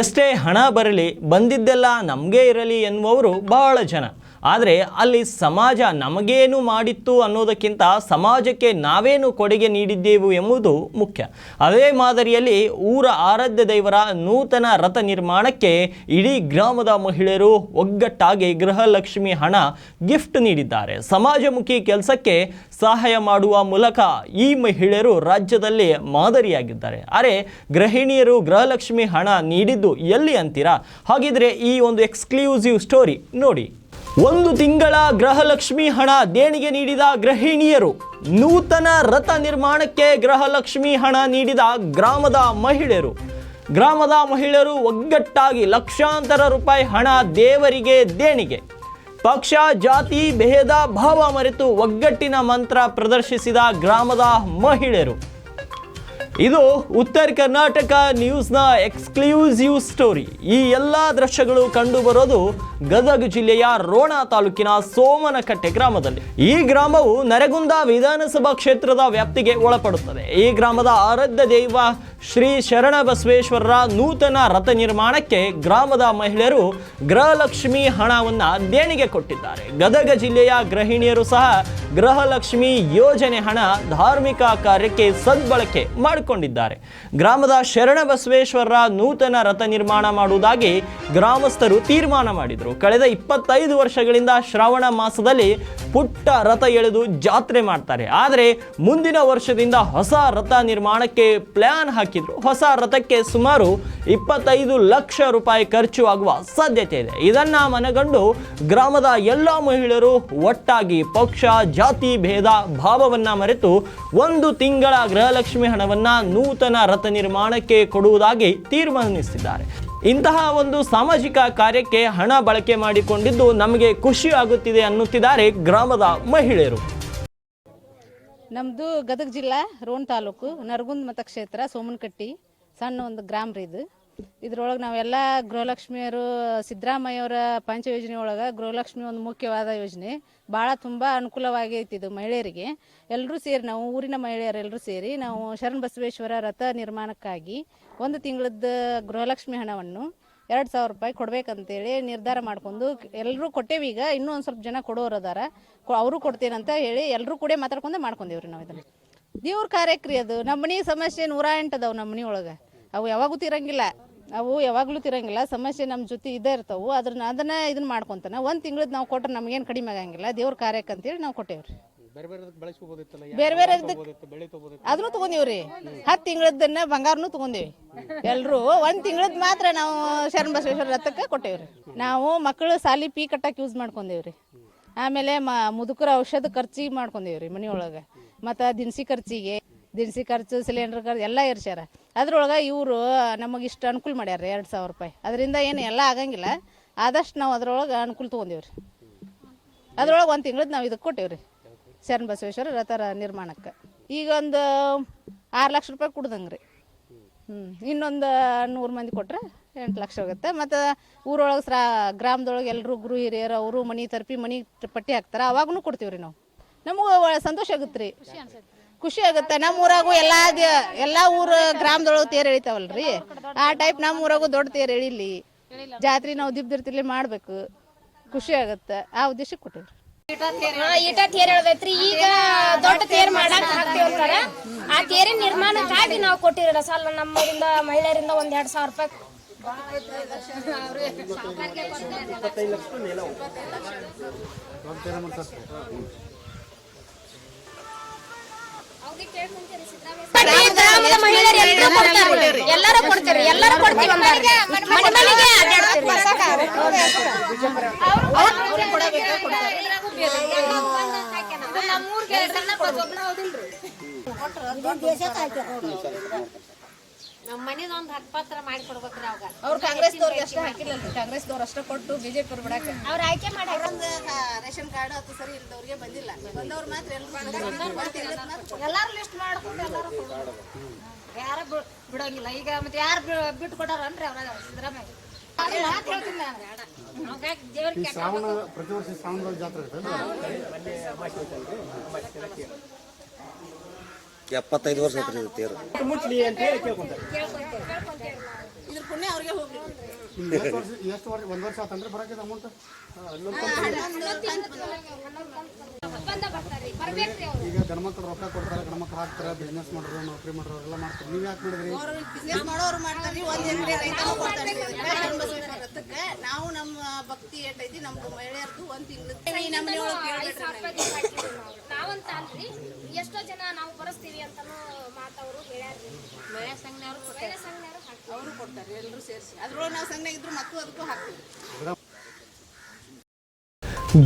ಎಷ್ಟೇ ಹಣ ಬರಲಿ ಬಂದಿದ್ದೆಲ್ಲ ನಮಗೆ ಇರಲಿ ಎನ್ನುವವರು ಬಹಳ ಜನ. ಆದರೆ ಅಲ್ಲಿ ಸಮಾಜ ನಮಗೇನು ಮಾಡಿತ್ತು ಅನ್ನೋದಕ್ಕಿಂತ ಸಮಾಜಕ್ಕೆ ನಾವೇನು ಕೊಡುಗೆ ನೀಡಿದ್ದೆವು ಎಂಬುದು ಮುಖ್ಯ. ಅದೇ ಮಾದರಿಯಲ್ಲಿ ಊರ ಆರಾಧ್ಯ ದೇವರ ನೂತನ ರಥ ನಿರ್ಮಾಣಕ್ಕೆ ಇಡೀ ಗ್ರಾಮದ ಮಹಿಳೆಯರು ಒಗ್ಗಟ್ಟಾಗಿ ಗೃಹಲಕ್ಷ್ಮಿ ಹಣ ಗಿಫ್ಟ್ ನೀಡಿದ್ದಾರೆ. ಸಮಾಜಮುಖಿ ಕೆಲಸಕ್ಕೆ ಸಹಾಯ ಮಾಡುವ ಮೂಲಕ ಈ ಮಹಿಳೆಯರು ರಾಜ್ಯದಲ್ಲಿ ಮಾದರಿಯಾಗಿದ್ದಾರೆ. ಅರೆ, ಗೃಹಿಣಿಯರು ಗೃಹಲಕ್ಷ್ಮಿ ಹಣ ನೀಡಿದ್ದು ಎಲ್ಲಿ ಅಂತೀರಾ? ಹಾಗಿದ್ರೆ ಈ ಒಂದು ಎಕ್ಸ್ಕ್ಲೂಸಿವ್ ಸ್ಟೋರಿ ನೋಡಿ. 1 ತಿಂಗಳ ಗೃಹಲಕ್ಷ್ಮಿ ಹಣ ದೇಣಿಗೆ ನೀಡಿದ ಗೃಹಿಣಿಯರು, ನೂತನ ರಥ ನಿರ್ಮಾಣಕ್ಕೆ ಗೃಹಲಕ್ಷ್ಮಿ ಹಣ ನೀಡಿದ ಗ್ರಾಮದ ಮಹಿಳೆಯರು ಒಗ್ಗಟ್ಟಾಗಿ ಲಕ್ಷಾಂತರ ರೂಪಾಯಿ ಹಣ ದೇವರಿಗೆ ದೇಣಿಗೆ. ಪಕ್ಷ ಜಾತಿ ಭೇದ ಭಾವ ಮರೆತು ಒಗ್ಗಟ್ಟಿನ ಮಂತ್ರ ಪ್ರದರ್ಶಿಸಿದ ಗ್ರಾಮದ ಮಹಿಳೆಯರು. ಇದು ಉತ್ತರ ಕರ್ನಾಟಕ ನ್ಯೂಸ್ನ ಎಕ್ಸ್ಕ್ಲೂಸಿವ್ ಸ್ಟೋರಿ. ಈ ಎಲ್ಲ ದೃಶ್ಯಗಳು ಕಂಡು ಬರೋದು ಗದಗ ಜಿಲ್ಲೆಯ ರೋಣ ತಾಲೂಕಿನ ಸೋಮನಕಟ್ಟೆ ಗ್ರಾಮದಲ್ಲಿ. ಈ ಗ್ರಾಮವು ನರಗುಂದ ವಿಧಾನಸಭಾ ಕ್ಷೇತ್ರದ ವ್ಯಾಪ್ತಿಗೆ ಒಳಪಡುತ್ತದೆ. ಈ ಗ್ರಾಮದ ಆರಾಧ್ಯ ದೈವ ಶ್ರೀ ಶರಣಬಸವೇಶ್ವರರ ನೂತನ ರಥ ನಿರ್ಮಾಣಕ್ಕೆ ಗ್ರಾಮದ ಮಹಿಳೆಯರು ಗೃಹಲಕ್ಷ್ಮಿ ಹಣವನ್ನು ದೇಣಿಗೆ ಕೊಟ್ಟಿದ್ದಾರೆ. ಗದಗ ಜಿಲ್ಲೆಯ ಗೃಹಿಣಿಯರು ಸಹ ಗೃಹಲಕ್ಷ್ಮಿ ಯೋಜನೆ ಹಣ ಧಾರ್ಮಿಕ ಕಾರ್ಯಕ್ಕೆ ಸದ್ಬಳಕೆ ಮಾಡಿಕೊಂಡಿದ್ದಾರೆ. ಗ್ರಾಮದ ಶರಣಬಸವೇಶ್ವರರ ನೂತನ ರಥ ನಿರ್ಮಾಣ ಮಾಡುವುದಾಗಿ ಗ್ರಾಮಸ್ಥರು ತೀರ್ಮಾನ ಮಾಡಿದರು. ಕಳೆದ 25 ವರ್ಷಗಳಿಂದ ಶ್ರಾವಣ ಮಾಸದಲ್ಲಿ ಪುಟ್ಟ ರಥ ಎಳೆದು ಜಾತ್ರೆ ಮಾಡ್ತಾರೆ. ಆದರೆ ಮುಂದಿನ ವರ್ಷದಿಂದ ಹೊಸ ರಥ ನಿರ್ಮಾಣಕ್ಕೆ ಪ್ಲಾನ್ ಹಾಕಿದ್ರು. ಹೊಸ ರಥಕ್ಕೆ ಸುಮಾರು 25 ಲಕ್ಷ ರೂಪಾಯಿ ಖರ್ಚು ಆಗುವ ಸಾಧ್ಯತೆ ಇದೆ. ಇದನ್ನ ಮನಗಂಡು ಗ್ರಾಮದ ಎಲ್ಲ ಮಹಿಳೆಯರು ಒಟ್ಟಾಗಿ ಪಕ್ಷ ಜಾತಿ ಭೇದ ಭಾವವನ್ನ ಮರೆತು 1 ತಿಂಗಳ ಗೃಹಲಕ್ಷ್ಮಿ ಹಣವನ್ನ ನೂತನ ರಥ ನಿರ್ಮಾಣಕ್ಕೆ ಕೊಡುವುದಾಗಿ ತೀರ್ಮಾನಿಸಿದ್ದಾರೆ. ಇಂತಹ ಒಂದು ಸಾಮಾಜಿಕ ಕಾರ್ಯಕ್ಕೆ ಹಣ ಬಳಕೆ ಮಾಡಿಕೊಂಡಿದ್ದು ನಮಗೆ ಖುಷಿ ಆಗುತ್ತಿದೆ ಅನ್ನುತ್ತಿದ್ದಾರೆ ಗ್ರಾಮದ ಮಹಿಳೆಯರು. ನಮ್ಮದು ಗದಗ ಜಿಲ್ಲಾ ರೋಣ ತಾಲೂಕು ನರಗುಂದ ಮತಕ್ಷೇತ್ರ ಸೋಮನಕಟ್ಟಿ ಸಣ್ಣ ಒಂದು ಗ್ರಾಮ ರೀ ಇದು. ಇದ್ರೊಳಗೆ ನಾವೆಲ್ಲ ಗೃಹಲಕ್ಷ್ಮಿಯರು ಸಿದ್ದರಾಮಯ್ಯವರ ಪಂಚಯೋಜನೆ ಒಳಗೆ ಗೃಹಲಕ್ಷ್ಮಿ ಒಂದು ಮುಖ್ಯವಾದ ಯೋಜನೆ. ಭಾಳ ತುಂಬ ಅನುಕೂಲವಾಗೈತಿ ಇದು ಮಹಿಳೆಯರಿಗೆ. ಎಲ್ಲರೂ ಸೇರಿ ನಾವು ಊರಿನ ಮಹಿಳೆಯರೆಲ್ಲರೂ ಸೇರಿ ನಾವು ಶರಣ ಬಸವೇಶ್ವರ ರಥ ನಿರ್ಮಾಣಕ್ಕಾಗಿ 1 ತಿಂಗಳದ ಗೃಹಲಕ್ಷ್ಮಿ ಹಣವನ್ನು 2,000 ರೂಪಾಯಿ ಕೊಡ್ಬೇಕಂತೇಳಿ ನಿರ್ಧಾರ ಮಾಡ್ಕೊಂಡು ಎಲ್ಲರೂ ಕೊಟ್ಟೇವಿ. ಈಗ ಇನ್ನೂ ಒಂದು ಸ್ವಲ್ಪ ಜನ ಕೊಡೋರು ಅದಾರ, ಅವರು ಕೊಡ್ತೇನಂತ ಹೇಳಿ ಎಲ್ಲರೂ ಕೂಡ ಮಾತಾಡ್ಕೊಂಡೆ ಮಾಡ್ಕೊಂಡೇವ್ರಿ ನಾವು ಇದನ್ನು. ದೇವ್ರ ಕಾರ್ಯಕ್ರಿ ಅದು. ನಮ್ಮ ಮನೆ ಸಮಸ್ಯೆ 108 ಅದಾವು ನಮ್ಮ ಮನೆ ಒಳಗೆ. ಅವು ಯಾವಾಗೂ ಯಾವಾಗಲೂ ತಿರಂಗಿಲ್ಲ. ಸಮಸ್ಯೆ ನಮ್ಮ ಜೊತೆ ಇದ್ದೇ ಇರ್ತಾವೆ. ಅದನ್ನ ಇದನ್ನ ಮಾಡ್ಕೊತಾನೆ 1 ತಿಂಗಳದ್ದು ನಾವು ಕೊಟ್ರೆ ನಮಗೇನು ಕಡಿಮೆ ಆಗಂಗಿಲ್ಲ. ದೇವ್ರ ಕಾರ್ಯಕ್ಕೆ ಅಂತೇಳಿ ನಾವು ಕೊಟ್ಟೇವ್ರಿ. ಬೇರೆ ಅದನ್ನು ತಗೊಂಡೇವ್ರಿ. 10 ತಿಂಗಳದನ್ನ ಬಂಗಾರನು ತಗೊಂಡೇವಿ. ಎಲ್ರು 1 ತಿಂಗಳದ್ ಮಾತ್ರ ನಾವು ಶರಣ ಬಸವೇಶ್ವರ ರಥಕ್ಕೆ ಕೊಟ್ಟೇವ್ರಿ. ನಾವು ಮಕ್ಕಳು ಸಾಲಿ ಫೀ ಕಟ್ಟಕ್ಕೆ ಯೂಸ್ ಮಾಡ್ಕೊಂಡೇವ್ರಿ. ಆಮೇಲೆ ಮುದುಕರ ಔಷಧ ಖರ್ಚಿಗೆ ಮಾಡ್ಕೊಂಡೇವ್ರಿ ಮನೆಯೊಳಗೆ. ಮತ್ತು ದಿನಸಿ ಖರ್ಚು ಸಿಲಿಂಡರ್ ಖರ್ಚು ಎಲ್ಲ ಇರ್ಸ್ಯಾರ. ಅದ್ರೊಳಗೆ ಇವರು ನಮಗೆ ಇಷ್ಟು ಅನುಕೂಲ ಮಾಡ್ಯಾರ 2,000 ರೂಪಾಯಿ. ಅದರಿಂದ ಏನು ಎಲ್ಲ ಆಗಂಗಿಲ್ಲ. ಆದಷ್ಟು ನಾವು ಅದ್ರೊಳಗೆ ಅನುಕೂಲ ತೊಗೊಂಡೇವ್ರಿ. ಅದ್ರೊಳಗೆ 1 ತಿಂಗಳದ್ದು ನಾವು ಇದಕ್ಕೆ ಕೊಟ್ಟೇವ್ರಿ ಶರಣ ಬಸವೇಶ್ವರ ರಥ ನಿರ್ಮಾಣಕ್ಕೆ. ಈಗ ಒಂದು 6 ಲಕ್ಷ ರೂಪಾಯಿ ಕೊಡ್ದಂಗೆ ರೀ. ಇನ್ನೊಂದು 100 ಮಂದಿ ಕೊಟ್ಟರೆ 8 ಲಕ್ಷ ಹೋಗುತ್ತೆ. ಮತ್ತು ಊರೊಳಗೆ ಗ್ರಾಮದೊಳಗೆ ಎಲ್ಲರೂ ಗುರು ಹಿರಿಯರು ಅವರು ಮನೆ ಪಟ್ಟಿ ಹಾಕ್ತಾರೆ. ಅವಾಗೂ ಕೊಡ್ತೀವ್ರಿ ನಾವು. ನಮಗೂ ಸಂತೋಷ ಆಗುತ್ತೆ ರೀ, ಖುಷಿ ಆಗುತ್ತೆ. ನಮ್ಮ ಊರಾಗೂ ಎಲ್ಲ ಊರು ಗ್ರಾಮದೊಳಗೆ ತೇರು ಎಳಿತಾವಲ್ರಿ, ಆ ಟೈಪ್ ನಮ್ಮ ಊರಾಗೂ ದೊಡ್ಡ ತೇರು ಎಳಿಲಿ. ಜಾತ್ರೆ ನಾವು ದಿಬ್ದಿರ್ತಿರ್ಲಿ ಮಾಡಬೇಕು, ಖುಷಿ ಆಗುತ್ತೆ. ಆ ಉದ್ದೇಶಕ್ಕೆ ಕೊಟ್ಟಿವ್ರಿ. ಈಟ ತೇರ್ ಹೇಳ್ದೈತ್ರಿ. ಈಗ ದೊಡ್ಡ ತೇರ್ ಮಾಡಕ್ ಹಾಕ್ತಿರ್ತಾರ. ಆ ತೇರಿನ ನಿರ್ಮಾಣಕ್ಕಾಗಿ ನಾವು ಕೊಟ್ಟಿರ ಸಾಲ ನಮ್ಮರಿಂದ ಮಹಿಳೆಯರಿಂದ 2,000 ರೂಪಾಯಿ. ಗ್ರಾಮದ ಮಹಿಳೆಯರು ಎಲ್ಲರೂ ಕೊಡ್ತೀರಿ, ಎಲ್ಲರೂ ಕೊಡ್ತೀವಿ. ನಮ್ಮ ಮನೆದೊಂದು ಹಕ್ಕಪತ್ರ ಮಾಡಿ ಕೊಡ್ಬೇಕ್ರಿ. ಅವ್ರು ಕಾಂಗ್ರೆಸ್ದವ್ರಿಗೆ ಅಷ್ಟೇ ಹಾಕಿಲ್ಲಲ್ರಿ, ಕಾಂಗ್ರೆಸ್ದವ್ರು ಅಷ್ಟೇ ಕೊಟ್ಟು ಬಿಜೆಪಿ ಅವ್ರು ಬಿಡಾಕ ಅವ್ರು ಆಯ್ಕೆ ಮಾಡಿ ರೇಷನ್ ಕಾರ್ಡ್ ಅದು ಸರಿ ಇಲ್ದವ್ರಿಗೆ ಬಂದಿಲ್ಲ. ಬಂದವ್ರು ಮಾತ್ರ ಎಲ್ಲಾರು ಲಿಸ್ಟ್ ಮಾಡ್ಕೊಂಡು ಎಲ್ಲಾರು ಯಾರು ಬಿಡೋಂಗಿಲ್ಲ. ಈಗ ಮತ್ತೆ ಯಾರು ಬಿಟ್ಟು ಕೊಟ್ಟಾರನ್ರಿ ಅವ್ರ ಸಿದ್ದರಾಮಯ್ಯ. ಪ್ರತಿ ವರ್ಷ ಶ್ರಾವಣ ಜಾತ್ರೆ 75 ವರ್ಷ ಆಯ್ತು ತೇರು. ಇದ್ರ ಪುಣ್ಯ ಅವ್ರಿಗೆ ಹೋಗ್ಲಿ. ಎಷ್ಟು ವರ್ಷ 1 ವರ್ಷ ಆತಂದ್ರೆ ಬರಕ್ಕೆ ಅಮೌಂಟ್ ಈಗ ಗಣಮಕ್ಳು ರೊಕ್ಕ ಕೊಡ್ತಾರೆ, ಗಣಮಕ್ಳು ಹಾಕ್ತಾರೆ, ಬಿಸ್ನೆಸ್ ಮಾಡೋರು, ನೌಕರಿ ಮಾಡೋರು ಎಲ್ಲ ಮಾಡ್ತಾರೆ. ನೀವು ಯಾಕೆ ಮಾಡಿದ್ರಿ? ಬಿಸ್ನೆಸ್ ಮಾಡೋರು ಮಾಡ್ತಾರ್ರಿ, 1 ಎಕರೆ ರೈತನೂ ಕೊಡ್ತಾರ್ರಿ. ರಥಕ್ಕೆ ನಾವು ನಮ್ಮ ಭಕ್ತಿ ಏಟೈತಿ ನಮ್ದು ಮಹಿಳೆಯರ್ದು 1 ತಿಂಗಳು ನಮ್ಮ ನಾವಂತ ಅಲ್ರಿ, ಎಷ್ಟೋ ಜನ ನಾವು ಬರಸ್ತೀವಿ ಅಂತಾನು ಮಾತವ್ರು ಹೇಳ್ಯಾರ್ರಿ. ಮಹಿಳಾ ಸಂಘನವರು ಅವರು ಕೊಡ್ತಾರೆ, ಎಲ್ಲರೂ ಸೇರಿಸಿ. ಅದ್ರೊಳಗೆ ನಾವು ಸಂಘ ಇದ್ರು ಮಕ್ಕಳು ಅದಕ್ಕೂ ಹಾಕ್ತೀವಿ.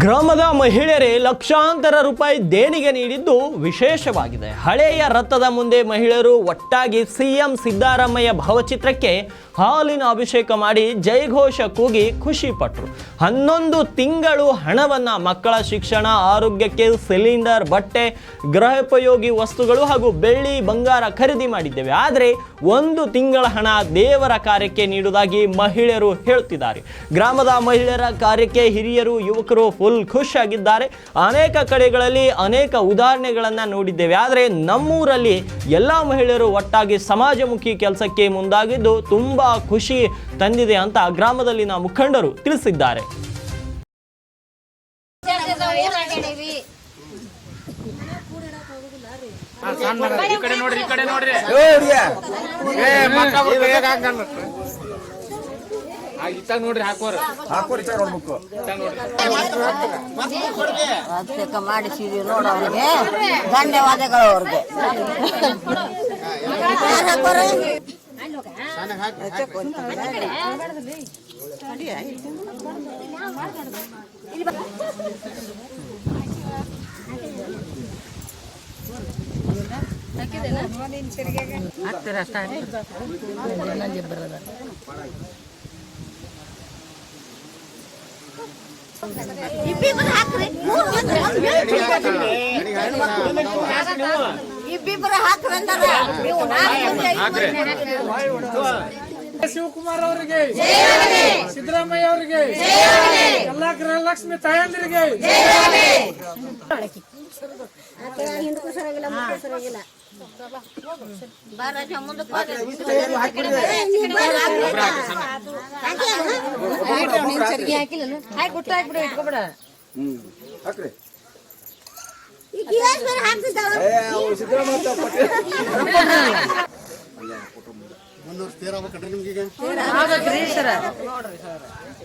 ಗ್ರಾಮದ ಮಹಿಳೆಯರೇ ಲಕ್ಷಾಂತರ ರೂಪಾಯಿ ದೇಣಿಗೆ ನೀಡಿದ್ದು ವಿಶೇಷವಾಗಿದೆ. ಹಳೆಯ ರಥದ ಮುಂದೆ ಮಹಿಳೆಯರು ಒಟ್ಟಾಗಿ ಸಿಎಂ ಸಿದ್ದರಾಮಯ್ಯ ಭಾವಚಿತ್ರಕ್ಕೆ ಹಾಲಿನ ಅಭಿಷೇಕ ಮಾಡಿ ಜಯಘೋಷ ಕೂಗಿ ಖುಷಿ ಪಟ್ಟರು. 11 ತಿಂಗಳು ಹಣವನ್ನು ಮಕ್ಕಳ ಶಿಕ್ಷಣ, ಆರೋಗ್ಯಕ್ಕೆ ಸಿಲಿಂಡರ್, ಬಟ್ಟೆ, ಗೃಹೋಪಯೋಗಿ ವಸ್ತುಗಳು ಹಾಗೂ ಬೆಳ್ಳಿ ಬಂಗಾರ ಖರೀದಿ ಮಾಡಿದ್ದೇವೆ. ಆದರೆ 1 ತಿಂಗಳ ಹಣ ದೇವರ ಕಾರ್ಯಕ್ಕೆ ನೀಡುವುದಾಗಿ ಮಹಿಳೆಯರು ಹೇಳುತ್ತಿದ್ದಾರೆ. ಗ್ರಾಮದ ಮಹಿಳೆಯರ ಕಾರ್ಯಕ್ಕೆ ಹಿರಿಯರು, ಯುವಕರು ಫುಲ್ ಖುಷಿಯಾಗಿದ್ದಾರೆ. ಅನೇಕ ಕಡೆಗಳಲ್ಲಿ ಅನೇಕ ಉದಾಹರಣೆಗಳನ್ನು ನೋಡಿದ್ದೇವೆ. ಆದರೆ ನಮ್ಮೂರಲ್ಲಿ ಎಲ್ಲ ಮಹಿಳೆಯರು ಒಟ್ಟಾಗಿ ಸಮಾಜಮುಖಿ ಕೆಲಸಕ್ಕೆ ಮುಂದಾಗಿದ್ದು ತುಂಬ ಖುಷಿ ತಂದಿದೆ ಅಂತ ಗ್ರಾಮದಲ್ಲಿನ ಮುಖಂಡರು ತಿಳಿಸಿದ್ದಾರೆ. ಅಭಿಷೇಕ ಮಾಡಿಸಿದೀವಿ ನೋಡು ಅವ್ರಿಗೆ, ಧನ್ಯವಾದಗಳು ಅವ್ರಿಗೆ. ಇಬ್ಬಿಬ್ಬರು ಹಾಕ್ರಂದಾರ. ಶಿವಕುಮಾರ್ ಅವರಿಗೆ, ಸಿದ್ದರಾಮಯ್ಯ ಅವರಿಗೆ, ಎಲ್ಲಾ ಗೃಹಲಕ್ಷ್ಮಿ ತಾಯಂದಿರಿಗೆ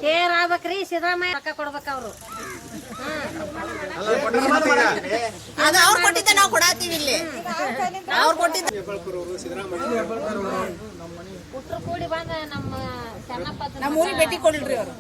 ತೇರಾಗ್ಬೇಕ್ರಿ. ಸಿದ್ದರಾಮಯ್ಯ ರೊಕ್ಕ ಕೊಡ್ಬೇಕ ಅವ್ರು. ಅದು ಅವ್ರು ಕೊಟ್ಟಿದ್ದ ನಾವು ಕೊಡಾತೀವಿ ಇಲ್ಲಿ. ಅವ್ರು ಕೊಟ್ಟಿದ್ದ ಕೂಡಿ ಬಂದ ನಮ್ಮ ನಮ್ಮ ಊರಿಗೆ ಭೇಟಿ ಕೊಡ್ಲ್ರಿ ಅವ್ರು.